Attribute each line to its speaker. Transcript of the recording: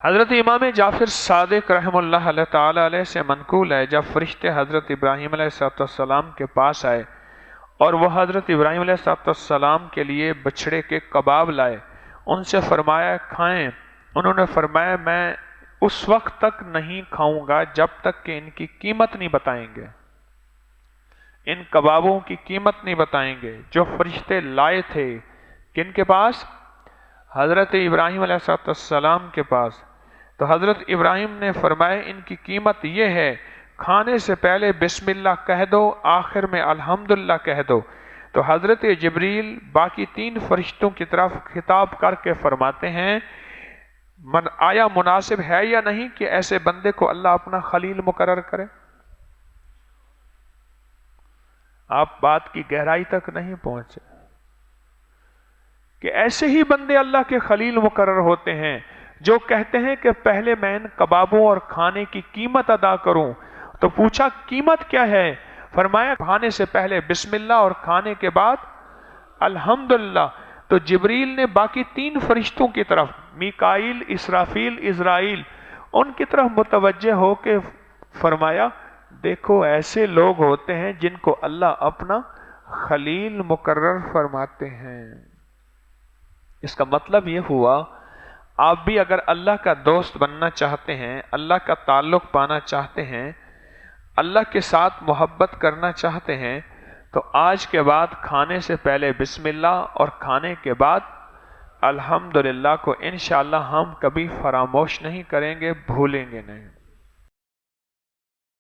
Speaker 1: حضرت امام جعفر صادق رحمہ اللہ تعالی علیہ سے منقول ہے، جب فرشتے حضرت ابراہیم علیہ السلام کے پاس آئے اور وہ حضرت ابراہیم علیہ السلام کے لیے بچھڑے کے کباب لائے، ان سے فرمایا کھائیں۔ انہوں نے فرمایا میں اس وقت تک نہیں کھاؤں گا جب تک کہ ان کی قیمت نہیں بتائیں گے، ان کبابوں کی قیمت نہیں بتائیں گے جو فرشتے لائے تھے۔ کن کے پاس؟ حضرت ابراہیم علیہ السلام کے پاس۔ تو حضرت ابراہیم نے فرمایا ان کی قیمت یہ ہے، کھانے سے پہلے بسم اللہ کہہ دو، آخر میں الحمدللہ کہہ دو۔ تو حضرت جبریل باقی 3 فرشتوں کی طرف خطاب کر کے فرماتے ہیں آیا مناسب ہے یا نہیں کہ ایسے بندے کو اللہ اپنا خلیل مقرر کرے؟ آپ بات کی گہرائی تک نہیں پہنچے کہ ایسے ہی بندے اللہ کے خلیل مقرر ہوتے ہیں جو کہتے ہیں کہ پہلے میں ان کبابوں اور کھانے کی قیمت ادا کروں۔ تو پوچھا قیمت کیا ہے؟ فرمایا کھانے سے پہلے بسم اللہ اور کھانے کے بعد الحمدللہ۔ تو جبریل نے باقی 3 فرشتوں کی طرف، میکائیل، اسرافیل، عزرائیل، ان کی طرف متوجہ ہو کے فرمایا دیکھو ایسے لوگ ہوتے ہیں جن کو اللہ اپنا خلیل مقرر فرماتے ہیں۔ اس کا مطلب یہ ہوا آپ بھی اگر اللہ کا دوست بننا چاہتے ہیں، اللہ کا تعلق پانا چاہتے ہیں، اللہ کے ساتھ محبت کرنا چاہتے ہیں، تو آج کے بعد کھانے سے پہلے بسم اللہ اور کھانے کے بعد الحمدللہ کو انشاءاللہ ہم کبھی فراموش نہیں کریں گے، بھولیں گے نہیں۔